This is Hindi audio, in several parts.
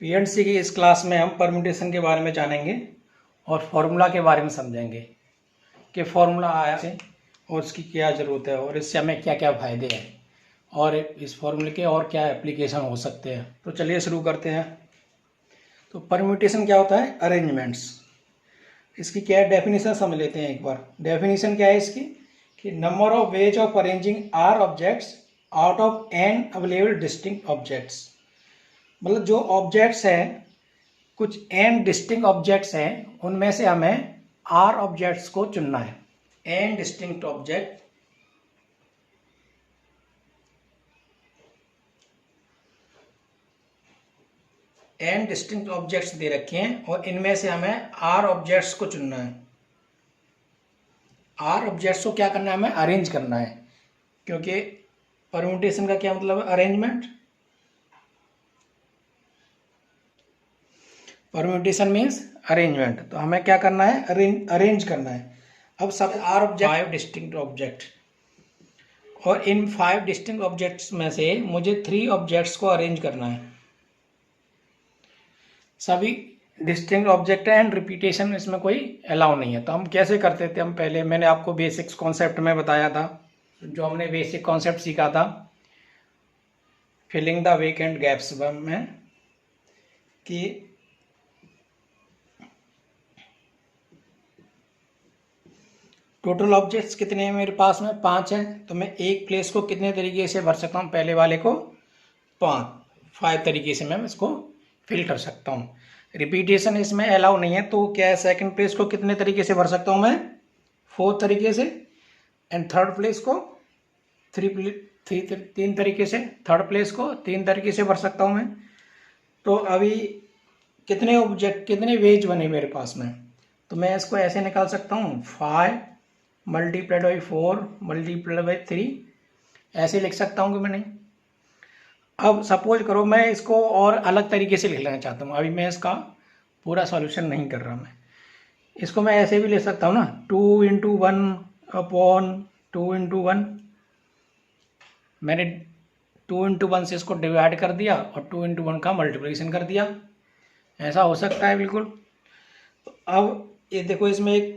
पीएनसी की इस क्लास में हम परम्यूटेशन के बारे में जानेंगे और फॉर्मूला के बारे में समझेंगे कि फॉर्मूला आया से और इसकी क्या ज़रूरत है और इससे हमें क्या क्या फ़ायदे हैं और इस फॉर्मूले के और क्या एप्लीकेशन हो सकते हैं। तो चलिए शुरू करते हैं। तो परम्यूटेशन क्या होता है? अरेंजमेंट्स। इसकी क्या है डेफिनेशन समझ लेते हैं एक बार। डेफिनेशन क्या है इसकी कि number of ways of arranging r objects out of n available distinct objects. मतलब जो ऑब्जेक्ट्स हैं, कुछ एन डिस्टिंक्ट ऑब्जेक्ट्स हैं, उनमें से हमें आर ऑब्जेक्ट्स को चुनना है। N distinct object, n distinct objects दे रखे हैं और इनमें से हमें आर ऑब्जेक्ट्स को चुनना है। आर ऑब्जेक्ट्स को क्या करना है? हमें अरेंज करना है, क्योंकि परम्यूटेशन का क्या मतलब है? अरेंजमेंट। Permutation means arrangement. तो हमें क्या करना है? अरेंज करना है। अब सब आर ऑब्जेक्ट 5 डिस्टिंक्ट ऑब्जेक्ट, और इन 5 डिस्टिंक्ट ऑब्जेक्ट्स में से मुझे 3 ऑब्जेक्ट्स को अरेंज करना है। सभी डिस्टिंक्ट ऑब्जेक्ट है एंड रिपीटेशन इसमें कोई अलाउ नहीं है। तो हम कैसे करते थे? हम पहले मैंने आपको बेसिक्स कॉन्सेप्ट में बताया था, जो हमने बेसिक कॉन्सेप्ट सीखा था फिलिंग द वेकेंट गैप्स में, कि टोटल ऑब्जेक्ट्स कितने हैं मेरे पास में? 5 हैं। तो मैं एक प्लेस को कितने तरीके से भर सकता हूँ? पहले वाले को 5 तरीके से मैं इसको फिल कर सकता हूँ। रिपीटेशन इसमें अलाउ नहीं है। तो क्या है, सेकंड प्लेस को कितने तरीके से भर सकता हूँ मैं? 4 तरीके से। एंड थर्ड प्लेस को 3 तरीके से। थर्ड प्लेस को 3 तरीके से भर सकता हूँ मैं। तो अभी कितने ऑब्जेक्ट, कितने वेज बने मेरे पास में? तो मैं इसको ऐसे निकाल सकता हूँ, 5 मल्टीप्लाइड बाई 4 मल्टीप्लाइड बाई 3, ऐसे लिख सकता हूँ कि मैं नहीं। अब सपोज करो मैं इसको और अलग तरीके से लिख लेना चाहता हूँ। अभी मैं इसका पूरा सॉल्यूशन नहीं कर रहा। मैं इसको मैं ऐसे भी लिख सकता हूँ ना, 2 इंटू 1 अपॉन 2 इंटू 1। मैंने 2 इंटू 1 से इसको डिवाइड कर दिया और 2 इंटू 1 का मल्टीप्लिकेशन कर दिया। ऐसा हो सकता है बिल्कुल। तो अब ये देखो, इसमें एक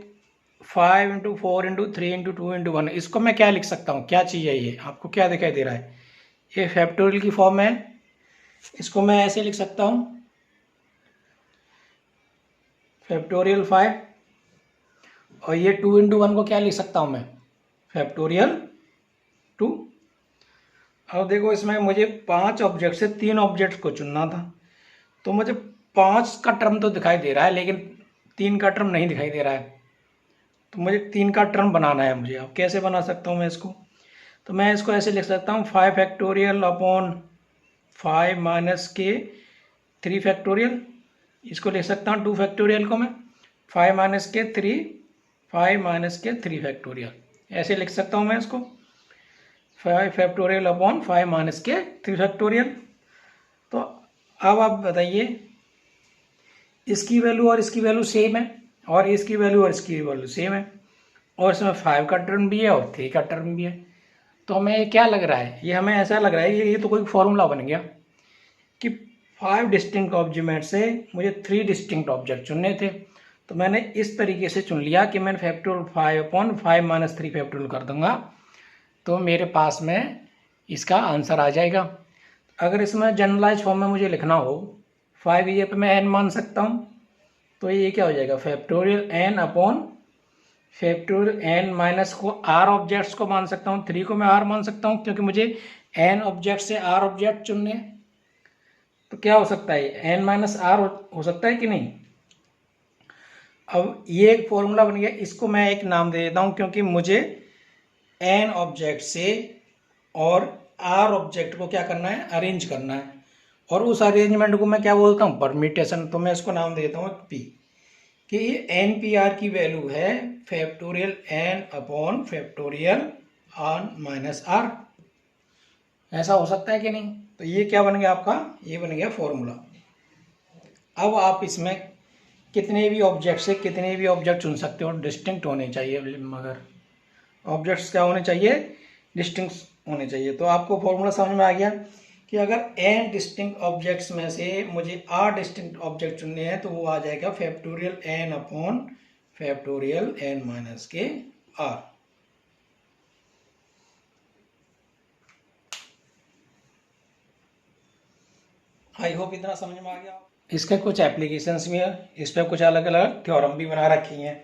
5 इंटू 4 इंटू 3 इंटू 2 इंटू 1, इसको मैं क्या लिख सकता हूँ? क्या चीज़ है ये? आपको क्या दिखाई दे रहा है? ये फैक्टोरियल की फॉर्म है। इसको मैं ऐसे लिख सकता हूँ, फैक्टोरियल 5। और ये 2 इंटू 1 को क्या लिख सकता हूँ मैं? फैक्टोरियल 2। अब देखो, इसमें मुझे 5 ऑब्जेक्ट से 3 ऑब्जेक्ट को चुनना था। तो मुझे 5 का टर्म तो दिखाई दे रहा है, लेकिन 3 का टर्म नहीं दिखाई दे रहा है। तो मुझे 3 का टर्म बनाना है मुझे। अब कैसे बना सकता हूँ मैं इसको? तो मैं इसको ऐसे लिख सकता हूँ, 5 फैक्टोरियल अपॉन 5 माइनस के 3 फैक्टोरियल। इसको लिख सकता हूँ 2 फैक्टोरियल को मैं 5 माइनस के 3, 5 माइनस के 3 फैक्टोरियल, ऐसे लिख सकता हूँ मैं इसको, 5 फैक्टोरियल अपॉन 5 माइनस के 3 फैक्टोरियल। तो अब आप बताइए, इसकी वैल्यू और इसकी वैल्यू सेम है, और इसकी वैल्यू और इसकी वैल्यू सेम है, और इसमें 5 का टर्म भी है और 3 का टर्म भी है। तो हमें ये क्या लग रहा है? ये हमें ऐसा लग रहा है कि ये तो कोई फॉर्मूला बन गया कि 5 डिस्टिंक्ट ऑब्जेक्ट से मुझे 3 डिस्टिंक्ट ऑब्जेक्ट चुनने थे। तो मैंने इस तरीके से चुन लिया कि मैंने फैक्टोरियल 5 अपॉन 5 माइनस 3 फैक्टोरियल कर दूंगा, तो मेरे पास में इसका आंसर आ जाएगा। अगर इसमें जनरलाइज फॉर्म में मुझे लिखना हो, 5 ये पे मैं n मान सकता हूँ, तो ये क्या हो जाएगा? Factorial n upon factorial n minus को r ऑब्जेक्ट्स को मान सकता हूँ, 3 को मैं r मान सकता हूँ, क्योंकि मुझे n ऑब्जेक्ट से r ऑब्जेक्ट चुनने। तो क्या हो सकता है? n माइनस r हो सकता है कि नहीं? अब ये एक फॉर्मूला बन गया। इसको मैं एक नाम दे देता हूँ, क्योंकि मुझे n ऑब्जेक्ट से और r ऑब्जेक्ट को क्या करना है? अरेंज करना है। और उस अरेंजमेंट को मैं क्या बोलता हूँ? परम्यूटेशन। तो मैं इसको नाम दे देता हूँ p, कि ये NPR की वैल्यू है factorial n upon factorial r minus r। ऐसा हो सकता है कि नहीं? तो ये क्या बन गया आपका? ये बन गया फॉर्मूला। अब आप इसमें कितने भी ऑब्जेक्ट से कितने भी ऑब्जेक्ट चुन सकते हो, डिस्टिंक्ट होने चाहिए। मगर ऑब्जेक्ट्स क्या होने चाहिए? डिस्टिंक्ट होने चाहिए। तो आपको फॉर्मूला समझ में आ गया कि अगर n डिस्टिंक्ट ऑब्जेक्ट्स में से मुझे r डिस्टिंक्ट ऑब्जेक्ट चुनने हैं तो वो आ जाएगा factorial n upon factorial n minus के r। आई होप इतना समझ में आ गया। इसके कुछ एप्लीकेशंस भी है, इस पर कुछ अलग अलग थ्योरम भी बना रखी हैं।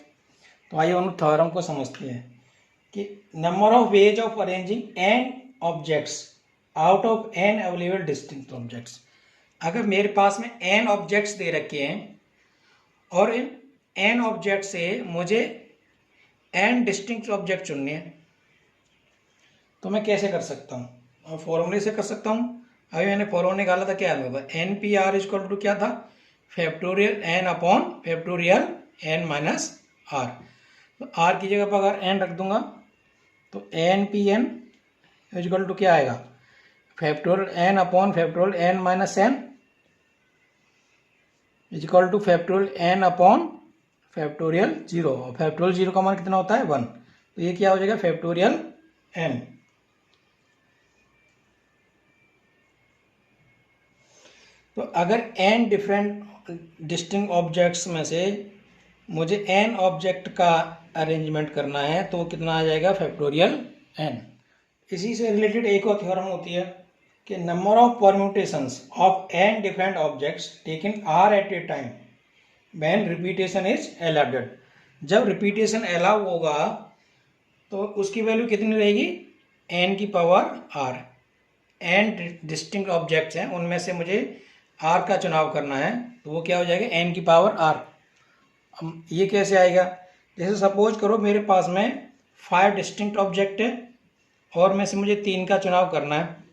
तो आइए उन थ्योरम को समझते हैं कि number of ways of arranging n objects out of n available distinct objects. अगर मेरे पास में n ऑब्जेक्ट्स दे रखे हैं और इन n ऑब्जेक्ट से मुझे n डिस्टिंक्ट ऑब्जेक्ट चुनने हैं तो मैं कैसे कर सकता हूँ? और फॉर्मूले से कर सकता हूँ। अभी मैंने फॉर्मूला निकाला था, क्या होगा? N p r equal to क्या था? Factorial n upon factorial n minus r. तो आर की जगह पर अगर n रख दूंगा तो n p n equal to क्या आएगा? Factorial n upon factorial n minus n equal to factorial n upon factorial 0। और फैक्टोरियल 0 का मान कितना होता है? 1। तो ये क्या हो जाएगा? Factorial n। तो अगर n डिफरेंट डिस्टिंक्ट ऑब्जेक्ट्स में से मुझे n ऑब्जेक्ट का अरेंजमेंट करना है तो कितना आ जाएगा? Factorial n। इसी से रिलेटेड एक और थ्योरम होती है कि number of permutations of n different objects taken r at a time when repetition is allowed. जब रिपीटेशन अलाउ होगा तो उसकी वैल्यू कितनी रहेगी? n की power r। n distinct objects हैं, उनमें से मुझे r का चुनाव करना है तो वो क्या हो जाएगा? n की पावर r। ये कैसे आएगा? जैसे सपोज करो मेरे पास में 5 डिस्टिंक्ट ऑब्जेक्ट है और में से मुझे 3 का चुनाव करना है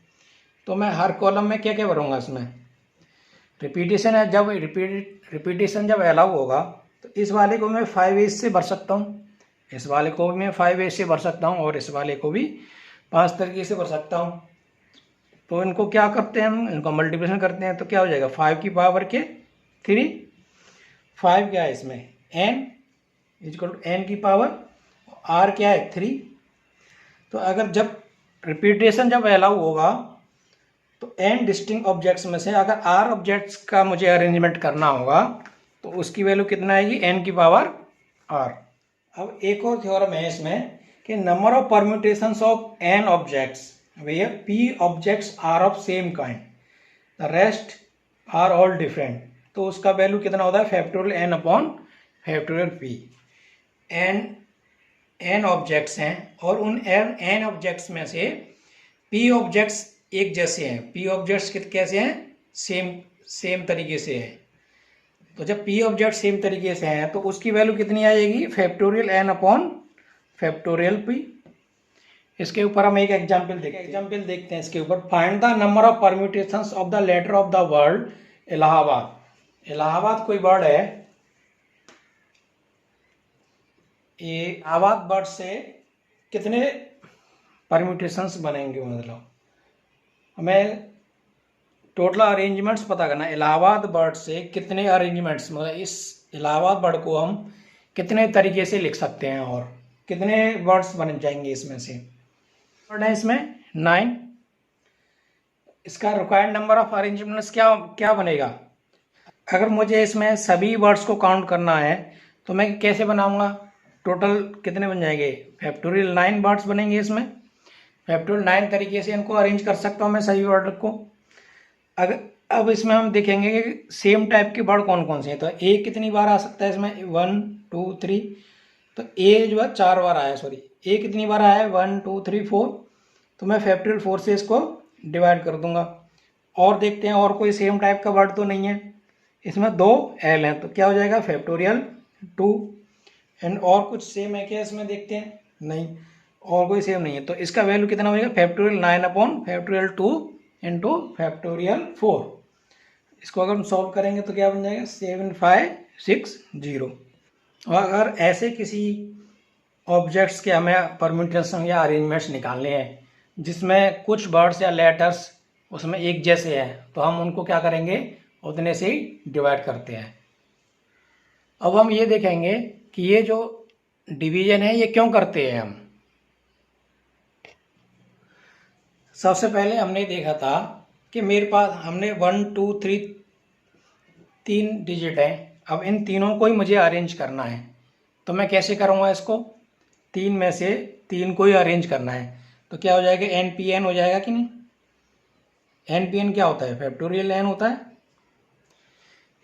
तो मैं हर कॉलम में क्या क्या भरूंगा? इसमें रिपीटेशन है, जब रिपीटेशन जब अलाउ होगा तो इस वाले को मैं 5 एज से भर सकता हूँ, इस वाले को भी मैं 5 एज से भर सकता हूँ और इस वाले को भी 5 तरीके से भर सकता हूँ। तो इनको क्या करते हैं हम? इनको मल्टीप्लिकेशन करते हैं तो क्या हो जाएगा? 5 की पावर के 3। 5 क्या है इसमें? n इक्वल टू n की पावर, r क्या है? 3। तो अगर जब रिपीटेशन जब अलाउ होगा तो n डिस्टिंक्ट ऑब्जेक्ट्स में से अगर r ऑब्जेक्ट्स का मुझे अरेंजमेंट करना होगा तो उसकी वैल्यू कितना आएगी? n की पावर r। अब एक और थ्योरम है इसमें कि number of permutations of n objects where p objects are of same kind the rest are all different. तो उसका वैल्यू कितना होता है? Factorial n upon factorial p। n objects हैं और उन n ऑब्जेक्ट्स में से p ऑब्जेक्ट्स एक जैसे हैं। p ऑब्जेक्ट्स कैसे हैं? सेम तरीके से हैं। तो जब p ऑब्जेक्ट सेम तरीके से हैं तो उसकी वैल्यू कितनी आएगी? Factorial n upon factorial p। इसके ऊपर हम एक एग्जाम्पल देखते हैं इसके ऊपर। Find the number of permutations of the letter of the word Allahabad. Allahabad कोई वर्ड है, ये इलाहाबाद वर्ड से कितने परम्यूटेशंस बनेंगे? मतलब हमें टोटल अरेंजमेंट्स पता करना है। इलाहाबाद वर्ड से कितने अरेंजमेंट्स, मतलब इस इलाहाबाद वर्ड को हम कितने तरीके से लिख सकते हैं और कितने वर्ड्स बन जाएंगे इसमें से? वर्ड है इसमें 9। इसका रिक्वायर्ड नंबर ऑफ अरेंजमेंट्स क्या बनेगा? अगर मुझे इसमें सभी वर्ड्स को काउंट करना है तो मैं कैसे बनाऊंगा? टोटल कितने बन जाएंगे? फैक्टोरियल 9 वर्ड्स बनेंगे इसमें। फैक्टोरियल 9 तरीके से इनको अरेंज कर सकता हूँ मैं सभी वर्ड को। अगर अब इसमें हम देखेंगे कि सेम टाइप के वर्ड कौन कौन से हैं। तो ए कितनी बार आ सकता है इसमें? 1 2 3। तो ए जो है 4 बार आया, सॉरी ए कितनी बार आया है? 1 2 3 4। तो मैं फैक्टोरियल 4 से इसको डिवाइड कर दूंगा। और देखते हैं और कोई सेम टाइप का वर्ड तो नहीं है। इसमें 2 एल हैं तो क्या हो जाएगा? फैक्टोरियल 2। एंड और कुछ सेम है क्या इसमें? देखते हैं, नहीं और कोई सेम नहीं है। तो इसका वैल्यू कितना हो जाएगा? Factorial 9 upon factorial 2 into factorial 4। इसको अगर हम सॉल्व करेंगे तो क्या बन जाएगा? 7560। और अगर ऐसे किसी ऑब्जेक्ट्स के हमें परम्यूटेशन या अरेंजमेंट्स निकालने हैं जिसमें कुछ वर्ड्स या लेटर्स उसमें एक जैसे हैं तो हम उनको क्या करेंगे? उतने से ही डिवाइड करते हैं। अब हम ये देखेंगे कि ये जो डिवीजन है ये क्यों करते हैं हम। सबसे पहले हमने देखा था कि मेरे पास हमने 1 2 3 3 डिजिट है, अब इन तीनों को ही मुझे अरेंज करना है। तो मैं कैसे करूँगा इसको, 3 में से 3 को ही अरेंज करना है। तो क्या हो जाएगा, एन पी एन हो जाएगा कि नहीं। एन पी एन क्या होता है, फैक्टोरियल एन होता है।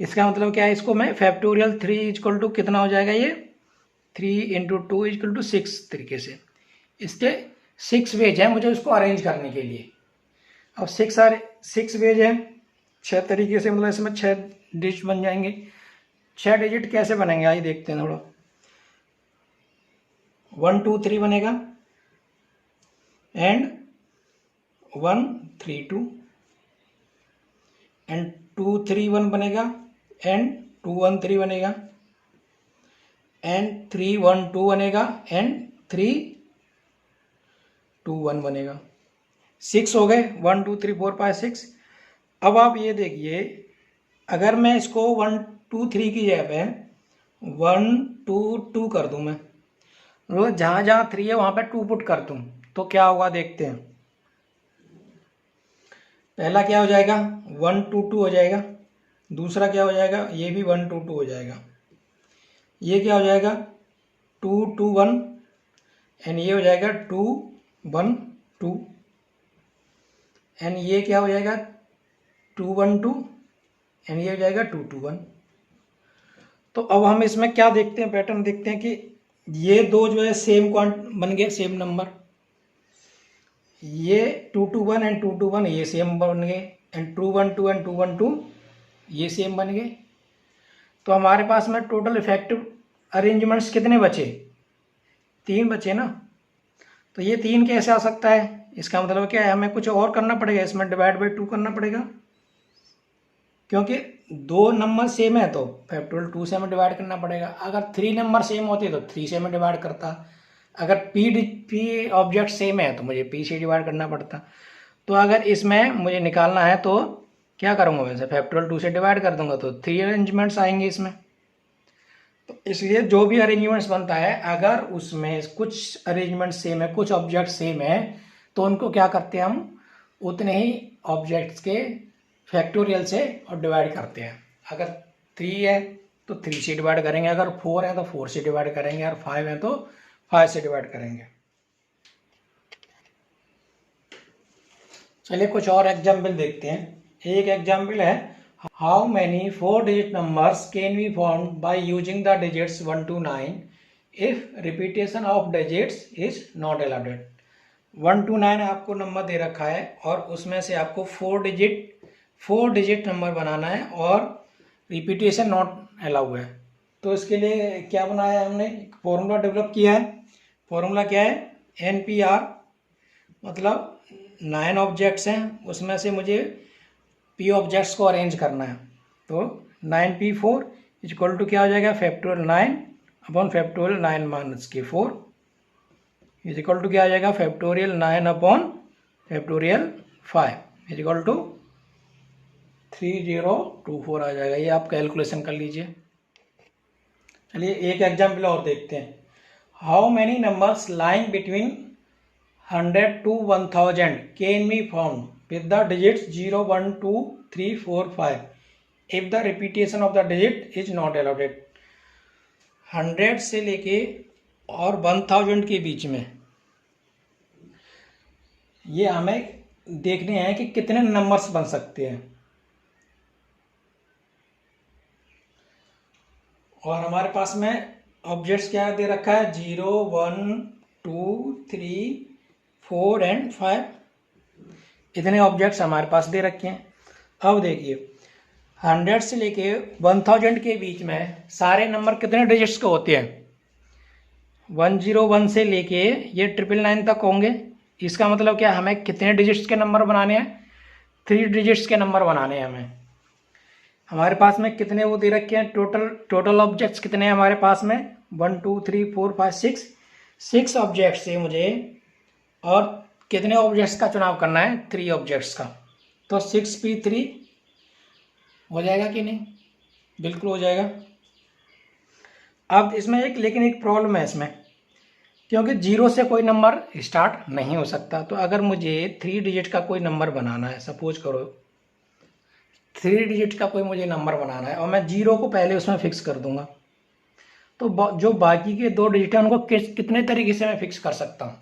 इसका मतलब क्या है, इसको मैं फैक्टोरियल 3 इक्वल टू कितना हो जाएगा, ये 3 इंटू 2 इक्वल टू 6 तरीके से। इसके 6 वेज है मुझे उसको अरेंज करने के लिए। अब 6 वेज है, 6 तरीके से, मतलब इसमें 6 डिजिट बन जाएंगे। 6 डिजिट कैसे बनेंगे आइए देखते हैं थोड़ा। 1 2 3 बनेगा एंड 1 3 2 एंड 2 3 1 बनेगा एंड 2 1 3 बनेगा एंड 3 1 2 बनेगा एंड 3 2 1 बनेगा। 6 हो गए, 1 2 3 4 5 6। अब आप ये देखिए, अगर मैं इसको 1 2 3 की जगह पे 1 2 2 कर दूं, मैं मतलब जहाँ जहाँ 3 है वहाँ पे 2 पुट कर दूं, तो क्या होगा देखते हैं। पहला क्या हो जाएगा, 1 2 2 हो जाएगा। दूसरा क्या हो जाएगा, ये भी 1 2 2 हो जाएगा। ये क्या हो जाएगा, 2 2 1 एंड ये हो जाएगा 2 1 2 एंड ये क्या हो जाएगा 2 1 2 एंड ये हो जाएगा 2 2 1। तो अब हम इसमें क्या देखते हैं, पैटर्न देखते हैं कि ये दो जो है सेम क्वांट बन गए, सेम नंबर। ये 2 2 1 एंड 2 2 1 ये सेम बन गए एंड 2 1 2 एंड 2 1 2 ये सेम बन गए। तो हमारे पास में टोटल इफेक्टिव अरेंजमेंट्स कितने बचे, 3 बचे ना। तो ये 3 कैसे आ सकता है, इसका मतलब क्या है, हमें कुछ और करना पड़ेगा, इसमें डिवाइड बाई 2 करना पड़ेगा, क्योंकि 2 नंबर सेम है तो फैक्टोरियल 2 से हमें डिवाइड करना पड़ेगा। अगर 3 नंबर सेम होते तो 3 से हमें डिवाइड करता। अगर पी ऑब्जेक्ट सेम है तो मुझे पी से डिवाइड करना पड़ता। तो अगर इसमें मुझे निकालना है तो क्या करूँगा, वैसे फैक्टोरियल 2 से डिवाइड कर दूंगा तो 3 अरेंजमेंट्स आएंगे इसमें। तो इसलिए जो भी अरेंजमेंट्स बनता है, अगर उसमें कुछ अरेंजमेंट सेम है, कुछ ऑब्जेक्ट सेम है, तो उनको क्या करते हैं हम, उतने ही ऑब्जेक्ट्स के फैक्टोरियल से और डिवाइड करते हैं। अगर 3 है तो 3 से डिवाइड करेंगे, अगर 4 है तो 4 से डिवाइड करेंगे, और 5 है तो 5 से डिवाइड करेंगे। चलिए कुछ और एग्जाम्पल देखते हैं। एक एग्जाम्पल है, how many 4 digit numbers can be formed by using the digits 1 to 9 if repetition of digits is not allowed. 1 to 9 आपको नंबर दे रखा है और उसमें से आपको 4 डिजिट नंबर बनाना है और रिपीटेशन नॉट अलाउ है। तो इसके लिए क्या बनाया है हमने, फॉर्मूला डेवलप किया है। फॉर्मूला क्या है, NPR, मतलब 9 ऑब्जेक्ट्स हैं, उसमें से मुझे P ऑब्जेक्ट्स को अरेंज करना है। तो 9P4 इक्वल टू क्या हो जाएगा, फैक्टोरियल 9 अपॉन फैक्टोरियल 9 माइनस के 4 इज इक्वल टू क्या आ जाएगा, factorial 9 upon factorial 5 is equal to 3024 आ जाएगा। ये आप कैलकुलेशन कर लीजिए। चलिए एक एग्जाम्पल और देखते हैं। How many numbers lying between 100 to 1000 can be found with the digits 0 1 2 3 4 5 if the repetition of the digit is not allowed. 100 से लेके और 1000 के बीच में ये हमें देखने हैं कि कितने नंबर्स बन सकते हैं। और हमारे पास में ऑब्जेक्ट्स क्या दे रखा है, 0 1 2 3 4 एंड 5, इतने ऑब्जेक्ट्स हमारे पास दे रखे हैं। अब देखिए 100 से लेके 1000 के बीच में सारे नंबर कितने डिजिट्स के होते हैं, 101 से लेके ये 999 तक होंगे। इसका मतलब क्या, हमें कितने डिजिट्स के नंबर बनाने हैं, 3 डिजिट्स के नंबर बनाने हैं हमें। हमारे पास में कितने वो दे रखे हैं, टोटल ऑब्जेक्ट्स कितने हैं हमारे पास में, 1 2 3 4 5 6 ऑब्जेक्ट्स से मुझे, और कितने ऑब्जेक्ट्स का चुनाव करना है, 3 ऑब्जेक्ट्स का। तो 6P3 हो जाएगा कि नहीं, बिल्कुल हो जाएगा। अब इसमें लेकिन एक प्रॉब्लम है इसमें, क्योंकि 0 से कोई नंबर स्टार्ट नहीं हो सकता। तो अगर मुझे 3 डिजिट का कोई नंबर बनाना है, सपोज करो 3 डिजिट का कोई मुझे नंबर बनाना है और मैं 0 को पहले उसमें फिक्स कर दूंगा, तो जो बाकी के 2 डिजिट हैं उनको कितने तरीके से मैं फिक्स कर सकता हूँ।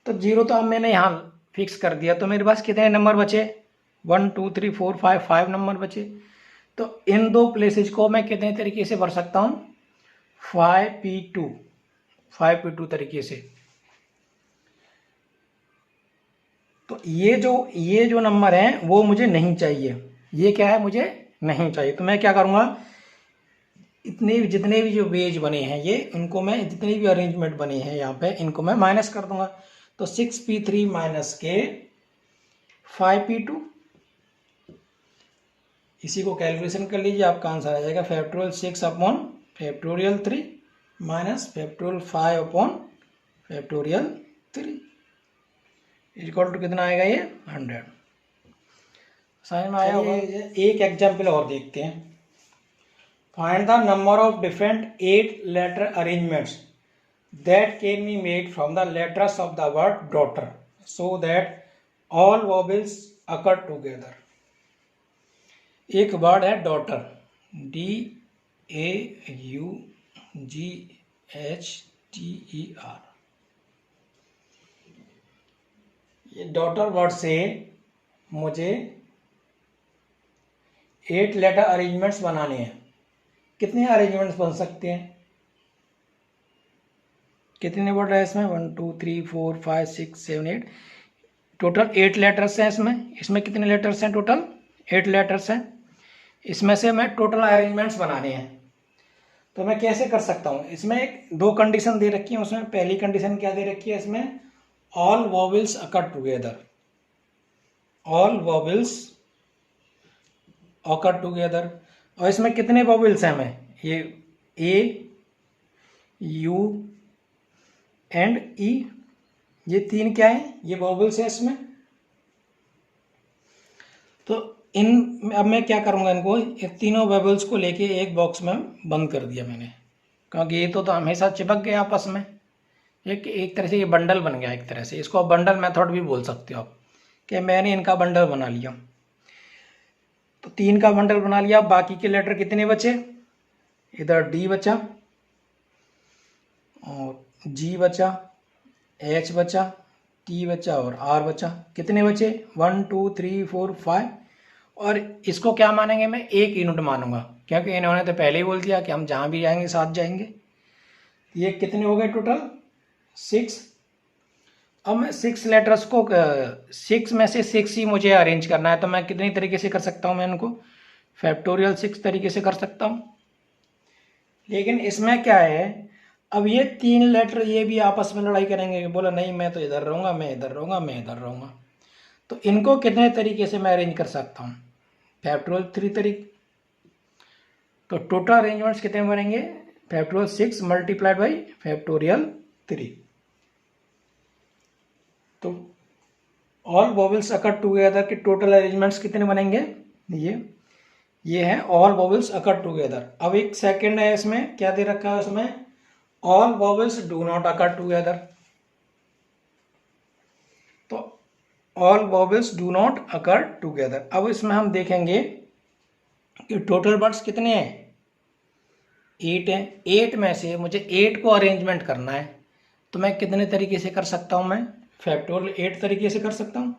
तो 0 तो अब मैंने यहाँ फिक्स कर दिया, तो मेरे पास कितने नंबर बचे, 1 2 3 4 5 नंबर बचे। तो इन 2 प्लेसेज को मैं कितने तरीके से भर सकता हूँ, 5p2 तरीके से। तो ये जो नंबर हैं वो मुझे नहीं चाहिए, ये क्या है, मुझे नहीं चाहिए। तो मैं क्या करूँगा, जितने भी जो वेज बने हैं ये, उनको मैं, जितने भी अरेंजमेंट बने हैं यहाँ पे, इनको मैं माइनस कर दूंगा। तो 6p3 माइनस के 5p2, इसी को कैलकुलेशन कर लीजिए, आपका आंसर आ जाएगा factorial 6 upon factorial 3 minus factorial 5 upon factorial 3 equal to कितना आएगा, ये 100। समझ में आया होगा। एक एग्जाम्पल और देखते हैं। Find the number of different 8 letter arrangements that can be made from the letters of the word daughter so that all vowels occur together। एक वर्ड है डॉटर, DAUGHTER। ये डॉटर वर्ड से मुझे 8 लेटर अरेंजमेंट्स बनाने हैं। कितने अरेंजमेंट्स बन सकते हैं, कितने वर्ड है इसमें, 1 2 3 4 5 6 7 8, टोटल 8 लेटर्स हैं इसमें कितने लेटर्स हैं, टोटल 8 लेटर्स हैं। इसमें से मैं टोटल अरेंजमेंट्स बनाने हैं। तो मैं कैसे कर सकता हूँ, इसमें 2 कंडीशन दे रखी है। उसमें पहली कंडीशन क्या दे रखी है, इसमें ऑल वॉवेल्स अकर टुगेदर, ऑल वॉवेल्स अकर टुगेदर। और इसमें कितने वॉवेल्स हैं, मैं ये ए, यू एंड ई, ये 3 क्या है, ये वॉवेल्स है इसमें। तो अब मैं क्या करूंगा, इनको तीनों वॉवेल्स को लेके एक बॉक्स में बंद कर दिया मैंने, क्योंकि ये तो हमेशा चिपक गए आपस में। एक तरह से ये बंडल बन गया, एक तरह से इसको बंडल मेथड भी बोल सकते हो आप, कि मैंने इनका बंडल बना लिया। तो 3 का बंडल बना लिया। बाकी के लेटर कितने बचे, इधर डी बचा और जी बचा, एच बचा, टी बचा और आर बचा। कितने बचे, 1 2 3 4 5। और इसको क्या मानेंगे, मैं एक यूनिट मानूंगा, क्योंकि इन्होंने तो पहले ही बोल दिया कि हम जहाँ भी जाएंगे साथ जाएंगे। ये कितने हो गए टोटल, 6। अब मैं 6 लेटर्स को 6 में से 6 ही मुझे अरेंज करना है। तो मैं कितनी तरीके से कर सकता हूँ, मैं इनको फैक्टोरियल 6 तरीके से कर सकता हूँ। लेकिन इसमें क्या है, अब ये 3 लेटर ये भी आपस में लड़ाई करेंगे, बोला नहीं मैं तो इधर रहूँगा, मैं इधर रहूँगा, मैं इधर रहूँगा। तो इनको कितने तरीके से मैं अरेंज कर सकता हूँ, फैक्टोरियल 3 तरीके। तो टोटल अरेंजमेंट्स कितने बनेंगे, फैक्टोरियल 6 मल्टीप्लाइड बाई फैक्टोरियल 3। तो ऑल वॉवेल्स अकर टुगेदर के टोटल अरेंजमेंट्स कितने बनेंगे, ये है ऑल वॉवेल्स अकर टुगेदर। अब एक सेकंड है, इसमें क्या दे रखा है, उसमें all vowels do not occur together. तो all vowels do not occur together. अब इसमें हम देखेंगे कि टोटल वर्ड्स कितने हैं, 8 हैं। 8 में से मुझे 8 को अरेंजमेंट करना है। तो मैं कितने तरीके से कर सकता हूं, मैं फैक्टोरियल 8 तरीके से कर सकता हूं।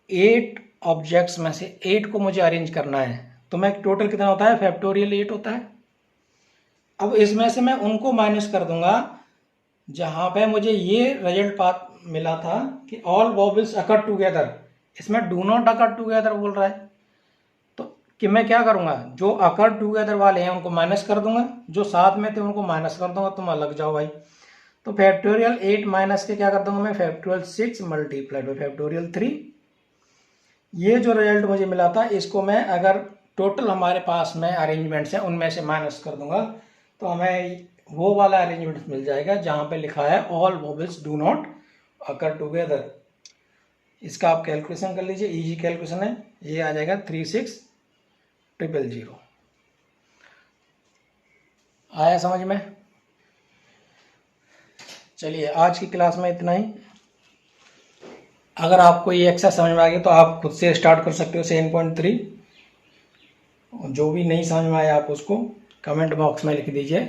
8 ऑब्जेक्ट्स में से 8 को मुझे अरेंज करना है। तो मैं टोटल कितना होता है, फैक्टोरियल 8 होता है। अब इसमें से मैं उनको माइनस कर दूंगा जहां पे मुझे ये रिजल्ट पाथ मिला था कि ऑल वॉवेल्स अकर टुगेदर। इसमें डू नॉट अकर टुगेदर बोल रहा है। तो कि मैं क्या करूंगा, जो अकर टुगेदर वाले हैं उनको माइनस कर दूंगा, जो साथ में थे उनको माइनस कर दूंगा, तुम अलग जाओ भाई। तो फैक्टोरियल 8 माइनस के क्या कर दूंगा मैं, फैक्टोरियल 6 मल्टीप्लाइड बाई फैक्टोरियल 3। ये जो रिजल्ट मुझे मिला था, इसको मैं अगर टोटल हमारे पास में अरेंजमेंट्स हैं उनमें से माइनस कर दूंगा, तो हमें वो वाला अरेंजमेंट मिल जाएगा जहां पे लिखा है all vowels do not occur together. इसका आप कैलकुलेशन कर लीजिए, इजी कैलकुलेशन है। ये आ जाएगा 36,000। आया समझ में। चलिए आज की क्लास में इतना ही। अगर आपको ये एक्सरसाइज समझ में आ गई तो आप खुद से स्टार्ट कर सकते हो 7.3। जो भी नहीं समझ में आया आप उसको कमेंट बॉक्स में लिख दीजिए।